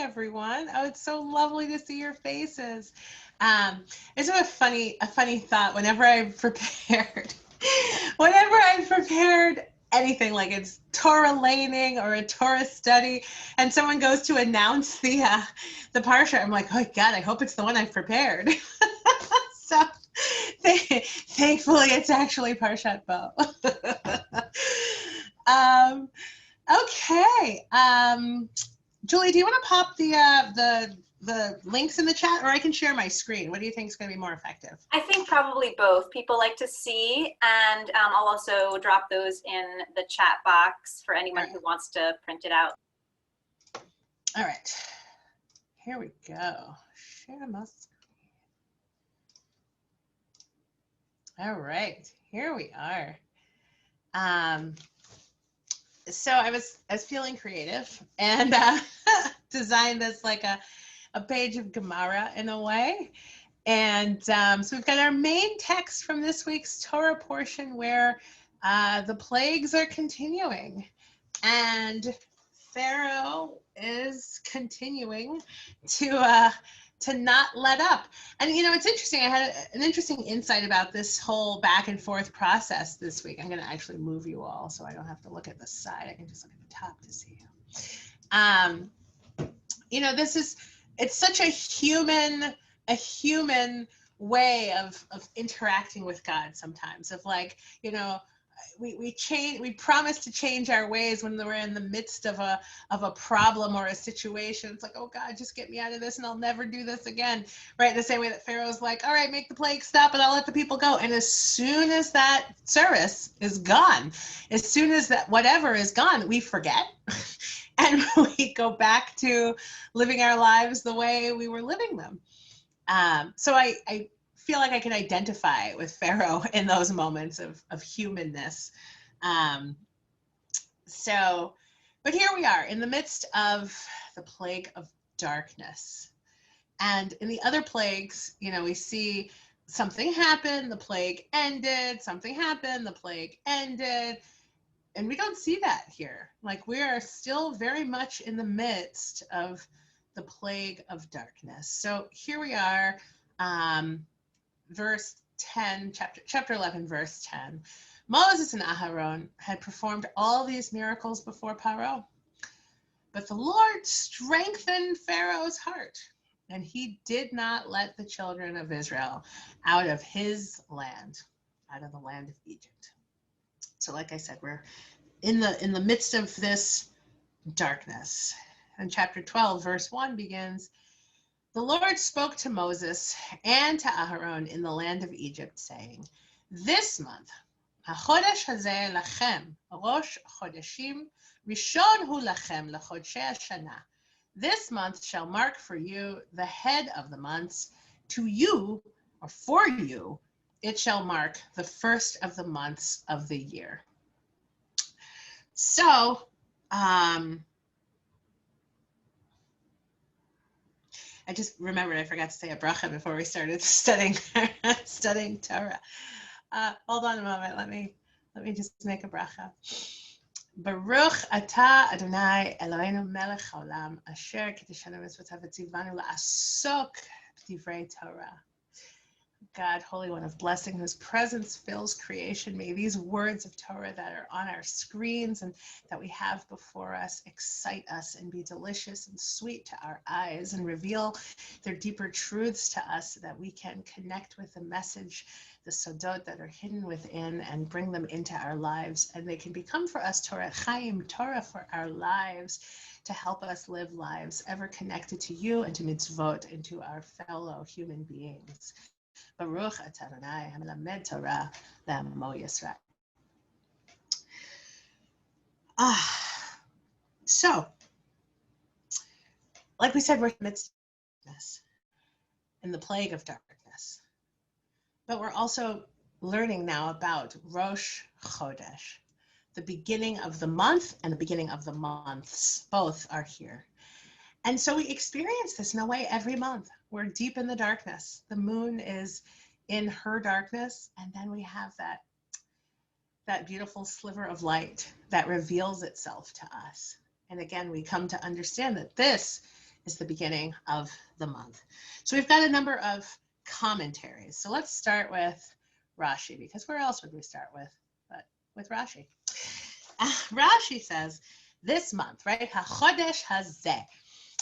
everyone. Oh, it's so lovely to see your faces. It's a funny thought. Whenever I've prepared anything, like it's Torah laning or a Torah study, and someone goes to announce the parsha, I'm like, oh God, I hope it's the one I've prepared. So thankfully, it's actually Parashat Bo. Okay. Julie, do you want to pop the links in the chat, or I can share my screen? What do you think is going to be more effective? I think probably both. People like to see, and I'll also drop those in the chat box for anyone who wants to print it out. All right. Here we go. Share my screen. All right. Here we are. So I was feeling creative and designed this like a page of Gemara in a way. And so we've got our main text from this week's Torah portion where the plagues are continuing. And Pharaoh is continuing to not let up. And, you know, it's interesting. I had an interesting insight about this whole back and forth process this week. I'm going to actually move you all so I don't have to look at the side. I can just look at the top to see you. You know, it's such a human way of interacting with God sometimes, of like, you know, we promise to change our ways when we're in the midst of a problem or a situation. It's like, oh God, just get me out of this and I'll never do this again. Right? The same way that Pharaoh's like, all right, make the plague stop and I'll let the people go. And as soon as that service is gone, as soon as that whatever is gone, we forget. And we go back to living our lives the way we were living them. So I feel like I can identify with Pharaoh in those moments of humanness. But here we are in the midst of the plague of darkness. And in the other plagues, you know, we see something happen, the plague ended, something happened, the plague ended. And we don't see that here. Like, we are still very much in the midst of the plague of darkness. So here we are, verse 10, chapter 11, verse 10. Moses and Aharon had performed all these miracles before Paro, but the Lord strengthened Pharaoh's heart, and he did not let the children of Israel out of his land, out of the land of Egypt. So like I said, we're in the midst of this darkness. And chapter 12, verse 1 begins, the Lord spoke to Moses and to Aharon in the land of Egypt, saying, this month, HaChodesh hazeh lachem, Rosh Chodeshim, Rishon hu lachem lechodshei hashana. This month shall mark for you the head of the months. To you, or for you, it shall mark the first of the months of the year. So, I just remembered I forgot to say a bracha before we started studying Torah. Hold on a moment. Let me just make a bracha. Baruch atah Adonai Eloheinu melech haolam asher kiddushanu mitzvotav v'tzivanu la'asok b'divrei Torah. God, Holy One of blessing, whose presence fills creation, may these words of Torah that are on our screens and that we have before us excite us and be delicious and sweet to our eyes and reveal their deeper truths to us so that we can connect with the message, the sodot that are hidden within, and bring them into our lives. And they can become for us Torah Chaim, Torah for our lives, to help us live lives ever connected to you and to mitzvot and to our fellow human beings. Baruch atah Adonai hamelamed Torah le'amo Yisrael. So, like we said, we're in the midst of darkness, in the plague of darkness. But we're also learning now about Rosh Chodesh, the beginning of the month and the beginning of the months. Both are here. And so we experience this in a way every month. We're deep in the darkness. The moon is in her darkness, and then we have that beautiful sliver of light that reveals itself to us. And again, we come to understand that this is the beginning of the month. So we've got a number of commentaries. So let's start with Rashi, because where else would we start with but with Rashi? Rashi says this month, right? HaChodesh hazeh,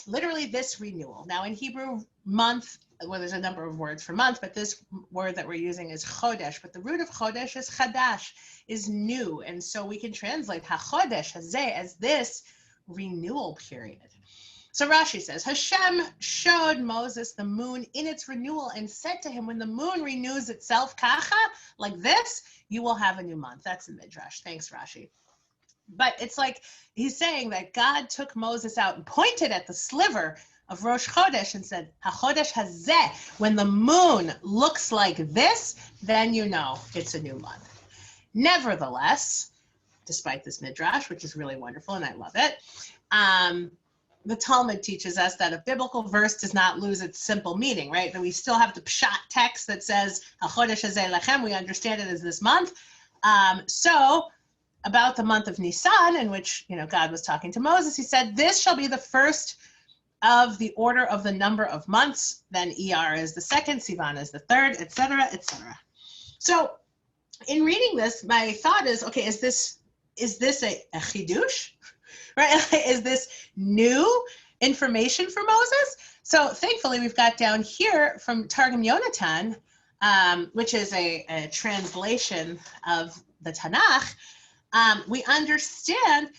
literally this renewal. Now in Hebrew, month, well, there's a number of words for month, but this word that we're using is chodesh. But the root of chodesh is chadash, is new, and so we can translate HaChodesh hazeh as this renewal period. So Rashi says, Hashem showed Moses the moon in its renewal and said to him, when the moon renews itself, kacha, like this, you will have a new month. That's the Midrash. Thanks, Rashi. But it's like he's saying that God took Moses out and pointed at the sliver of Rosh Chodesh and said, HaChodesh hazeh, when the moon looks like this, then you know it's a new month. Nevertheless, despite this Midrash, which is really wonderful and I love it, the Talmud teaches us that a biblical verse does not lose its simple meaning, right? That we still have the pshat text that says, HaChodesh hazeh lachem, we understand it as this month. So about the month of Nisan, in which, God was talking to Moses, he said, this shall be the first of the order of the number of months. Then Iyar is the second, Sivan is the third, etc., etc. So in reading this, my thought is, okay, is this a chidush? Right? Is this new information for Moses? So thankfully, we've got down here from Targum Yonatan, which is a translation of the Tanakh. We understand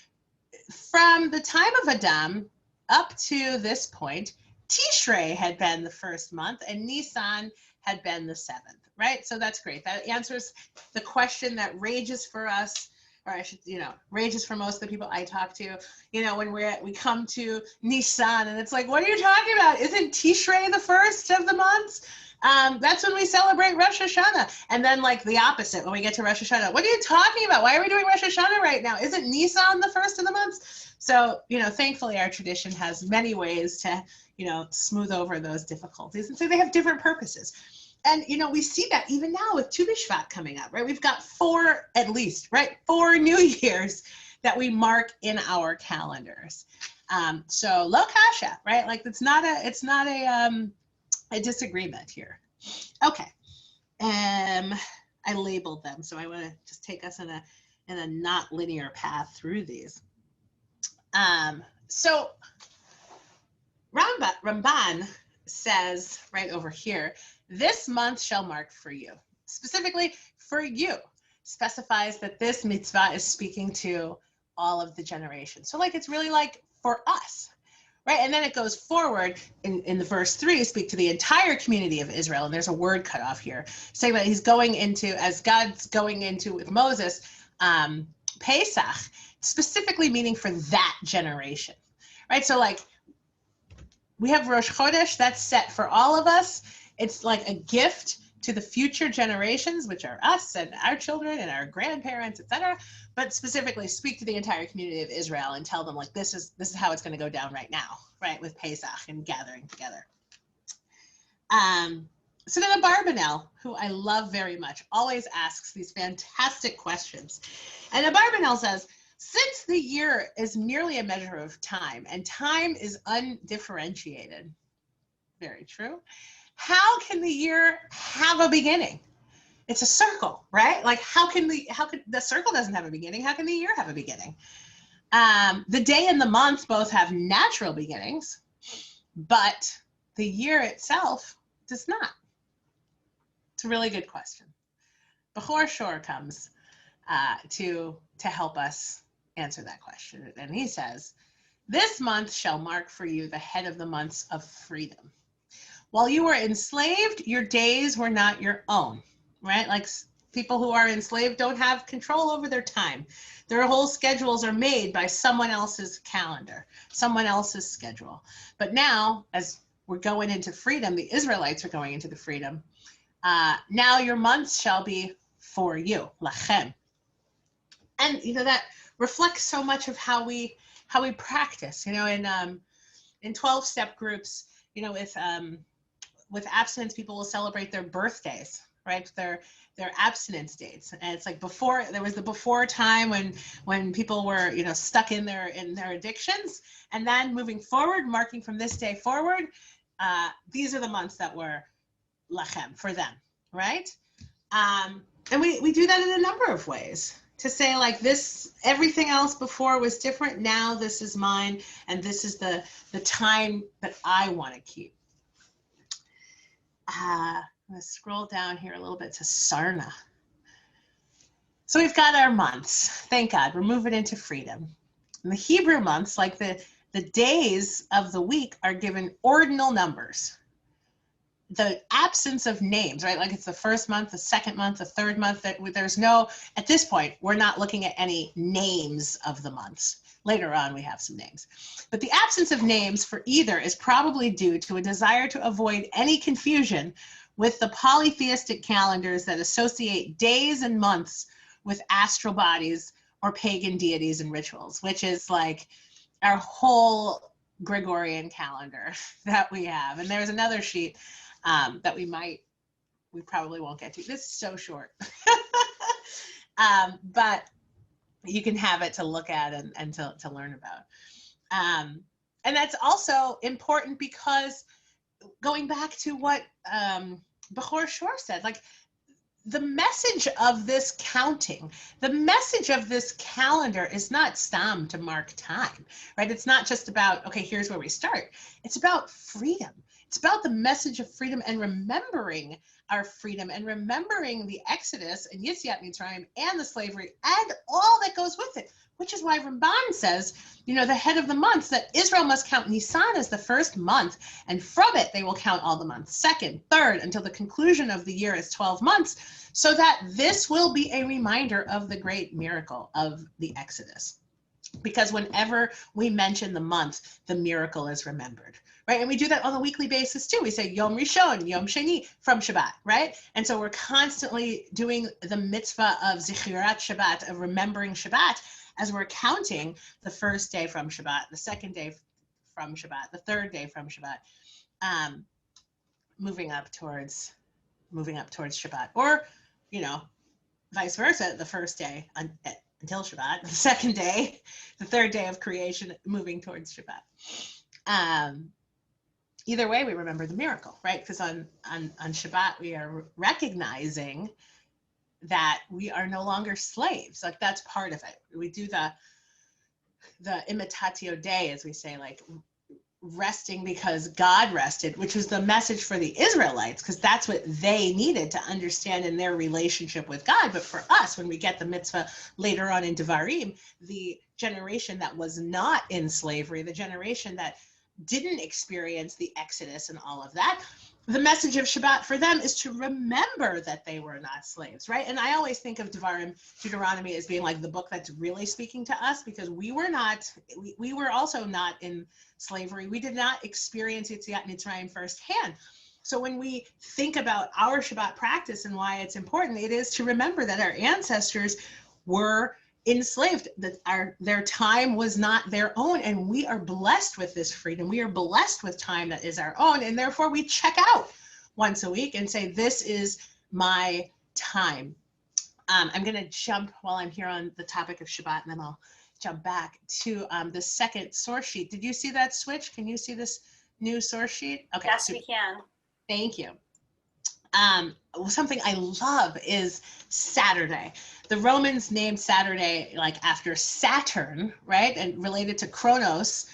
from the time of Adam up to this point, Tishrei had been the first month and Nisan had been the seventh, right? So that's great. That answers the question that rages for us, or I should, rages for most of the people I talk to, when we come to Nisan and it's like, what are you talking about? Isn't Tishrei the first of the months? That's when we celebrate Rosh Hashanah. And then like the opposite, when we get to Rosh Hashanah, what are you talking about? Why are we doing Rosh Hashanah right now? Isn't Nisan the first of the months? So, thankfully our tradition has many ways to, smooth over those difficulties. And so they have different purposes. And, we see that even now with Tu B'Shvat coming up, right? We've got 4 at least, right? 4 New Years that we mark in our calendars. So lo kasha, right? Like it's not a disagreement here. Okay. I labeled them, so I want to just take us in a not linear path through these. So Ramban says right over here, this month shall mark for you, specifically for you, specifies that this mitzvah is speaking to all of the generations. So like, it's really like for us, right? And then it goes forward in the verse 3, speak to the entire community of Israel. And there's a word cut off here saying that he's going into, as God's going into with Moses, Pesach, specifically meaning for that generation, right? So like, we have Rosh Chodesh, that's set for all of us. It's like a gift to the future generations, which are us and our children and our grandparents, etc. But specifically speak to the entire community of Israel and tell them like, this is how it's going to go down right now, right? With Pesach and gathering together. So then Abarbanel, who I love very much, always asks these fantastic questions. And Abarbanel says, since the year is merely a measure of time and time is undifferentiated, very true, how can the year have a beginning? It's a circle, right? Like how could the circle doesn't have a beginning? How can the year have a beginning? The day and the month both have natural beginnings, but the year itself does not. It's a really good question. Bechor Shor comes to help us answer that question. And he says, this month shall mark for you the head of the months of freedom. While you were enslaved, your days were not your own, right? Like people who are enslaved don't have control over their time. Their whole schedules are made by someone else's calendar, someone else's schedule. But now, as we're going into freedom, the Israelites are going into the freedom. Now your months shall be for you, lachem. And that reflects so much of how we practice. In 12-step groups, with abstinence, people will celebrate their birthdays, right? They're abstinence dates. And it's like before, there was the before time when people were, you know, stuck in their addictions. And then moving forward, marking from this day forward, these are the months that were lachem for them, right? And we do that in a number of ways to say like this, everything else before was different. Now this is mine. And this is the time that I want to keep. I'm going to scroll down here a little bit to Sarna. So we've got our months. Thank God. We're moving into freedom. And the Hebrew months, like the days of the week, are given ordinal numbers. The absence of names, right? Like it's the first month, the second month, the third month. That there's no, at this point, we're not looking at any names of the months. Later on, we have some names. But the absence of names for either is probably due to a desire to avoid any confusion with the polytheistic calendars that associate days and months with astral bodies or pagan deities and rituals, which is like our whole Gregorian calendar that we have. And there's another sheet that we probably won't get to. This is so short. But you can have it to look at and to learn about. And that's also important because going back to what Bechor Shor said, like the message of this counting, the message of this calendar is not stam to mark time, right? It's not just about, okay, here's where we start. It's about freedom. It's about the message of freedom and remembering our freedom and remembering the Exodus and Yetziat Mitzrayim and the slavery and all that goes with it, which is why Ramban says, you know, the head of the months, that Israel must count Nisan as the first month, and from it they will count all the months, second, third, until the conclusion of the year is 12 months, so that this will be a reminder of the great miracle of the Exodus. Because whenever we mention the month, the miracle is remembered, right? And we do that on a weekly basis too. We say Yom Rishon, Yom Sheni from Shabbat, right? And so we're constantly doing the mitzvah of Zichirat Shabbat, of remembering Shabbat, as we're counting the first day from Shabbat, the second day from Shabbat, the third day from Shabbat, moving up towards Shabbat, or, you know, vice versa, the first day until Shabbat, the second day, the third day of creation, moving towards Shabbat. Either way, we remember the miracle, right? Because on Shabbat, we are recognizing that we are no longer slaves. Like that's part of it. We do the imitatio Dei, as we say, like resting because God rested, which was the message for the Israelites, because that's what they needed to understand in their relationship with God. But for us, when we get the mitzvah later on in Devarim, the generation that was not in slavery, the generation that didn't experience the Exodus and all of that, the message of Shabbat for them is to remember that they were not slaves, right? And I always think of Deuteronomy as being like the book that's really speaking to us, because we were also not in slavery. We did not experience Yetziat Mitzrayim firsthand. So when we think about our Shabbat practice and why it's important, it is to remember that our ancestors were enslaved, that their time was not their own, and we are blessed with this freedom. We are blessed with time that is our own, and therefore we check out once a week and say, this is my time. I'm going to jump while I'm here on the topic of Shabbat, and then I'll jump back to the second source sheet. Did you see that switch? Can you see this new source sheet? Okay. Yes, we can. Thank you. Something I love is Saturday. The Romans named Saturday like after Saturn, right? And related to Kronos,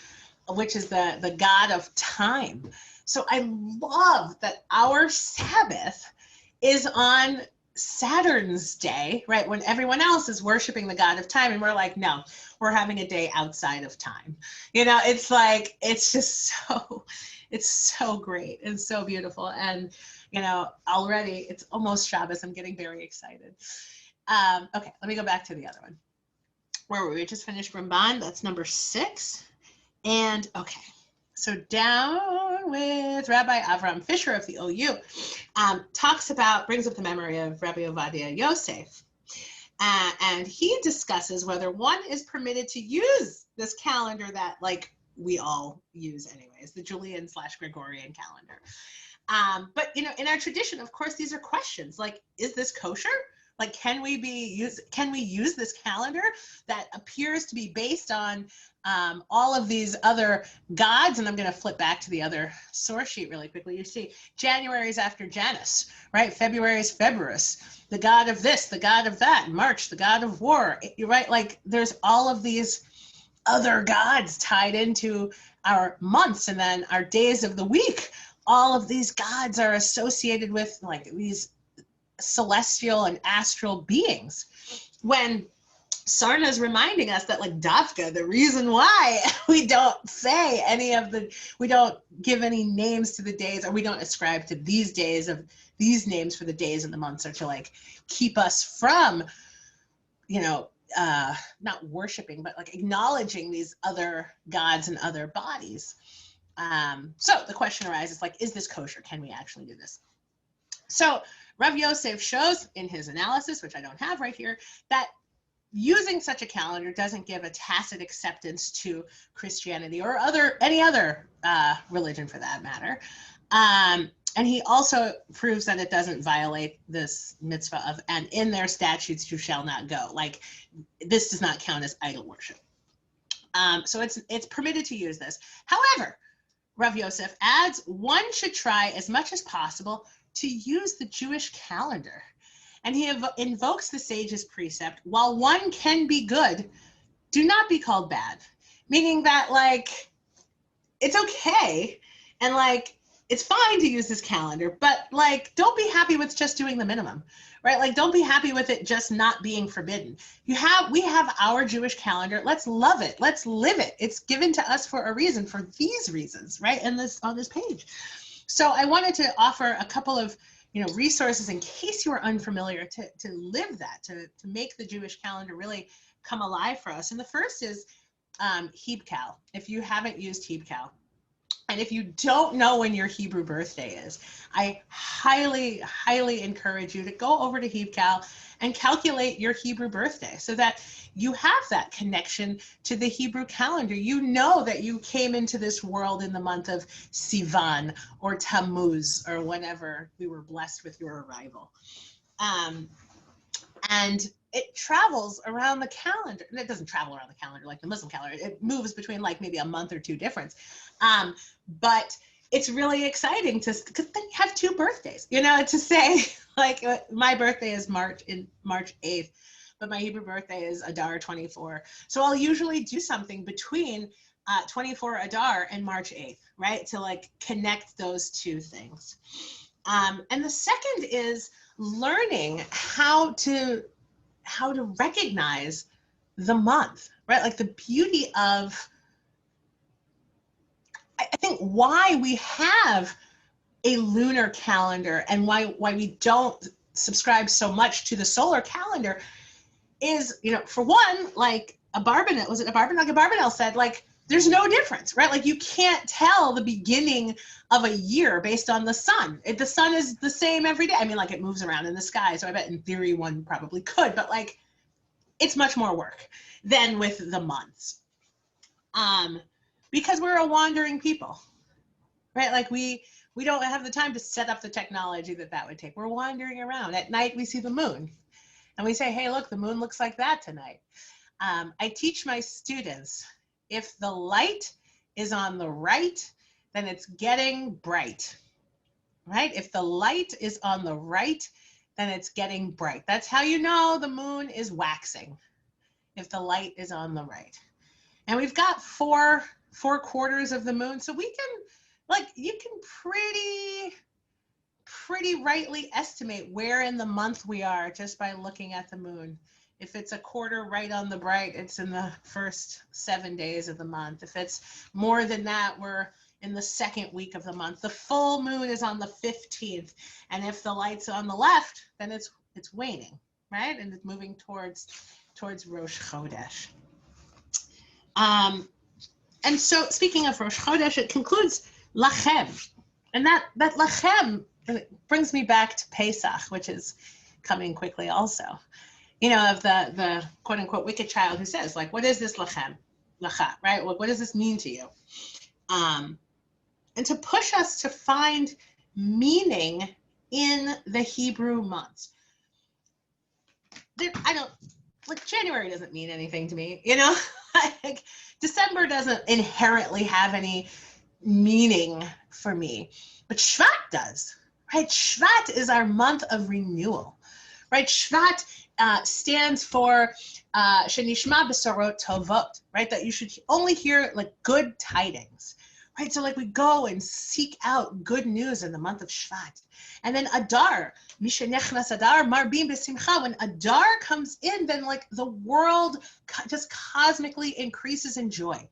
which is the god of time. So I love that our Sabbath is on Saturn's day, right? When everyone else is worshiping the god of time, and we're like, no, we're having a day outside of time. You know, it's like, it's just so great and so beautiful. And you know, already it's almost Shabbos. I'm getting very excited. Okay, let me go back to the other one. Where were we? We just finished Ramban. That's number 6. And okay, so down with Rabbi Avram Fisher of the OU, brings up the memory of Rabbi Ovadia Yosef. And he discusses whether one is permitted to use this calendar that like we all use anyways, the Julian/Gregorian calendar. But in our tradition, of course, these are questions like, is this kosher? Like, can we use this calendar that appears to be based on all of these other gods? And I'm going to flip back to the other source sheet really quickly. You see, January is after Janus, right? February is Februarus, the god of this, the god of that. March, the god of war, right? Like, there's all of these other gods tied into our months, and then our days of the week. All of these gods are associated with like these celestial and astral beings. When Sarna is reminding us that, like, Dafka, the reason why we don't we don't give any names to the days, or we don't ascribe to these days of these names for the days and the months, are to like keep us from, not worshiping, but like acknowledging these other gods and other bodies. So the question arises, like, is this kosher? Can we actually do this? So Rav Yosef shows in his analysis, which I don't have right here, that using such a calendar doesn't give a tacit acceptance to Christianity or any other religion for that matter. And he also proves that it doesn't violate this mitzvah of, and in their statutes you shall not go. Like, this does not count as idol worship. So it's permitted to use this. However, Rav Yosef adds, one should try as much as possible to use the Jewish calendar. And he invokes the sage's precept, while one can be good, do not be called bad. Meaning that, like, it's okay, and like, it's fine to use this calendar, but like, don't be happy with just doing the minimum, right? Like, don't be happy with it just not being forbidden. We have our Jewish calendar. Let's love it. Let's live it. It's given to us for a reason, for these reasons, right? And on this page. So I wanted to offer a couple of resources in case you are unfamiliar to live that, to make the Jewish calendar really come alive for us. And the first is Hebcal. If you haven't used Hebcal, and if you don't know when your Hebrew birthday is, I highly, highly encourage you to go over to Hebcal and calculate your Hebrew birthday so that you have that connection to the Hebrew calendar. You know that you came into this world in the month of Sivan or Tammuz, or whenever we were blessed with your arrival. And it travels around the calendar. It doesn't travel around the calendar like the Muslim calendar. It moves between like maybe a month or two difference. But it's really exciting because then you have two birthdays, to say, like, my birthday is March 8th, but my Hebrew birthday is Adar 24. So I'll usually do something between 24 Adar and March 8th, right? To like connect those two things. And the second is learning how to recognize the month, right? Like, the beauty of, I think, why we have a lunar calendar and why we don't subscribe so much to the solar calendar is, for one, like Abarbanel said, like, there's no difference, right? Like, you can't tell the beginning of a year based on the sun. The sun is the same every day. I mean, like, it moves around in the sky, so I bet in theory one probably could, but like, it's much more work than with the months. Because we're a wandering people, right? Like, we don't have the time to set up the technology that would take. We're wandering around. At night, we see the moon, and we say, hey, look, the moon looks like that tonight. I teach my students, if the light is on the right, then it's getting bright, right? If the light is on the right, then it's getting bright. That's how you know the moon is waxing, if the light is on the right. And we've got four quarters of the moon, so we can, like, you can pretty rightly estimate where in the month we are just by looking at the moon. If it's a quarter right on the bright, it's in the first 7 days of the month. If it's more than that, we're in the second week of the month. The full moon is on the 15th, and if the light's on the left, then it's waning, right? And it's moving towards Rosh Chodesh. And so, speaking of Rosh Chodesh, it concludes Lachem, and that Lachem brings me back to Pesach, which is coming quickly also. Of the quote unquote wicked child who says, like, what is this Lachem? right? What does this mean to you? And to push us to find meaning in the Hebrew months. January doesn't mean anything to me, like December doesn't inherently have any meaning for me, but Shvat does, right? Shvat is our month of renewal, right? Shvat stands for Shenishma Besorot Tovot, right? That you should only hear like good tidings, right? So like we go and seek out good news in the month of Shvat. And then Adar, Mishenechnas Adar, Marbim Besimcha. When Adar comes in, then like the world just cosmically increases in joy,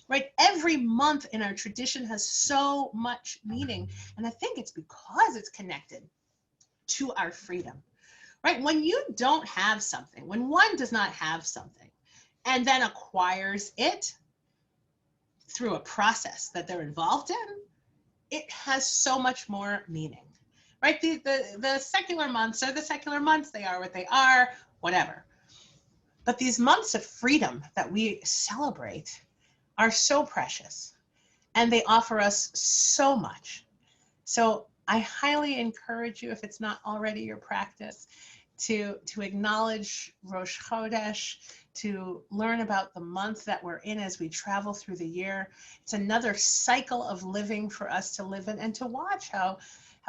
right? Every month in our tradition has so much meaning. And I think it's because it's connected to our freedom, right? When you don't have something, when one does not have something and then acquires it through a process that they're involved in, it has so much more meaning, right? The secular months are the secular months. They are what they are, whatever. But these months of freedom that we celebrate are so precious and they offer us so much. So I highly encourage you, if it's not already your practice, to acknowledge Rosh Chodesh, to learn about the month that we're in as we travel through the year. It's another cycle of living for us to live in, and to watch how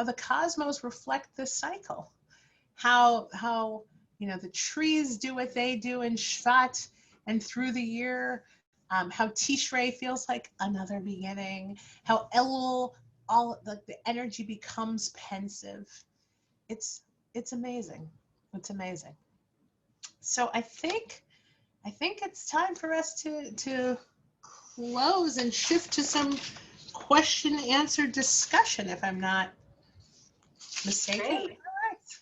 the cosmos reflect this cycle. How the trees do what they do in Shvat and through the year. How Tishrei feels like another beginning. How Elul, all the energy becomes pensive. It's amazing. It's amazing. So I think it's time for us to close and shift to some question answer discussion, if I'm not mistaken. Great. All right.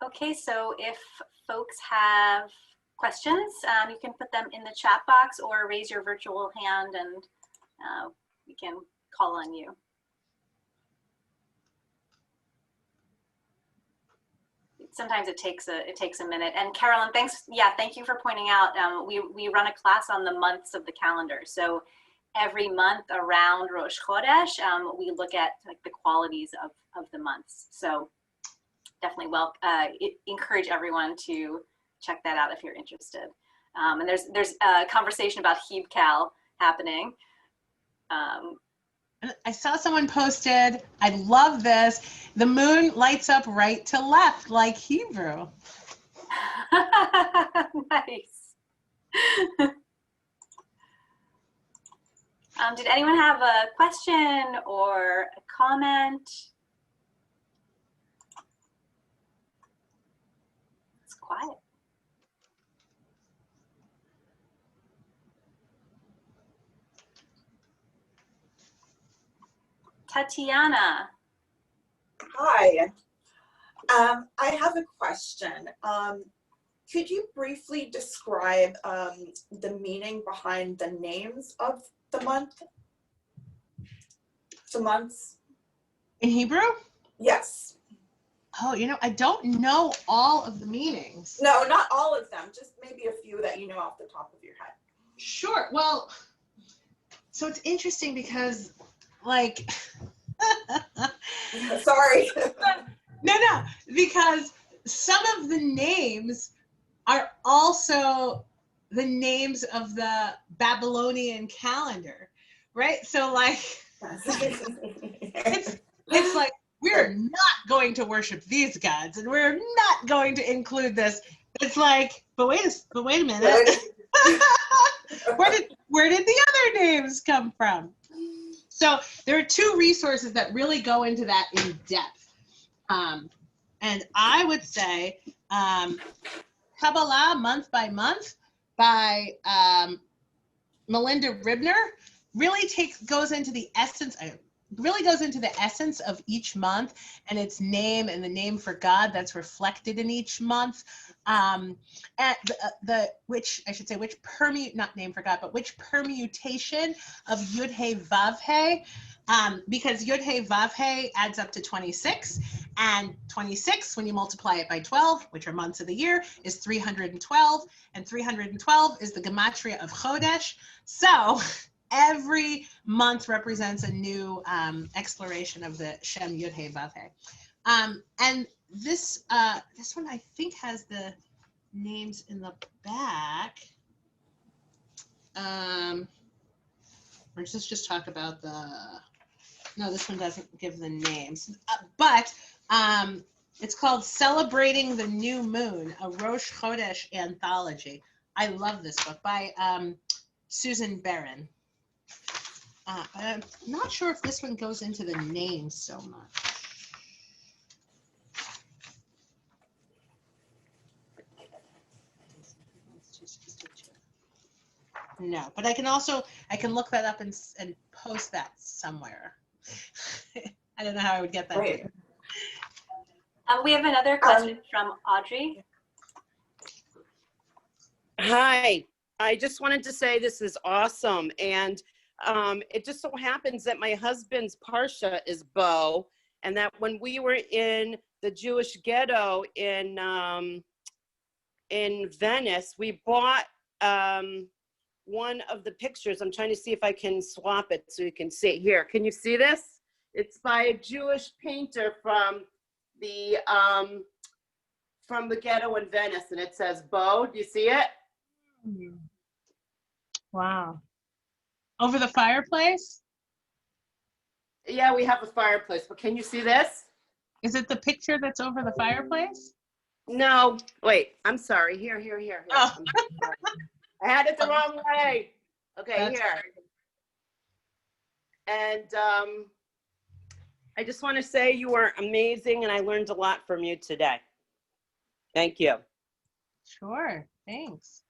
Okay, so if folks have questions, you can put them in the chat box or raise your virtual hand and we can call on you. Sometimes it takes a minute. And Carolyn, thanks. Yeah, thank you for pointing out. We run a class on the months of the calendar. So every month around Rosh Chodesh, we look at like the qualities of the months. So definitely encourage everyone to check that out if you're interested. And there's a conversation about Hebcal happening. I saw someone posted, I love this, the moon lights up right to left like Hebrew. Nice. Did anyone have a question or a comment? It's quiet. Tatiana. Hi. I have a question. Could you briefly describe the meaning behind the names of the month? The months? In Hebrew? Yes. Oh, I don't know all of the meanings. No, not all of them, just maybe a few that you know off the top of your head. Sure. Well, so it's interesting because, like, sorry. No, because some of the names are also the names of the Babylonian calendar, right? So like, it's like, we're not going to worship these gods and we're not going to include this. It's like, but wait a minute. Where did the other names come from? So there are two resources that really go into that in depth. And I would say Kabbalah Month by Month by Melinda Ribner really goes into the essence. really goes into the essence of each month and its name and the name for God that's reflected in each month. And which not name for God, but which permutation of Yud He Vav He, because Yud He Vav He adds up to 26, and 26, when you multiply it by 12, which are months of the year, is 312, and 312 is the gematria of Chodesh. So every month represents a new exploration of the Shem Yud He Vav He. And this one I think has the names in the back. Or just talk about no, this one doesn't give the names, but it's called Celebrating the New Moon, a Rosh Chodesh anthology. I love this book by Susan Barron. I'm not sure if this one goes into the names so much. No, but I can look that up and post that somewhere. I don't know how I would get that. Great. We have another question from Audrey. Hi, I just wanted to say this is awesome. And it just so happens that my husband's Parsha is Bo, and that when we were in the Jewish ghetto in Venice, we bought one of the pictures. I'm trying to see if I can swap it so you can see it here. Can you see this? It's by a Jewish painter from the ghetto in Venice, and it says Bo. Do you see it? Wow. Over the fireplace? Yeah, we have a fireplace, but can you see this? Is it the picture that's over the fireplace? No, wait, I'm sorry. Here. Oh. I had it the wrong way. Okay, That's here. And I just want to say you were amazing, and I learned a lot from you today. Thank you. Sure, thanks.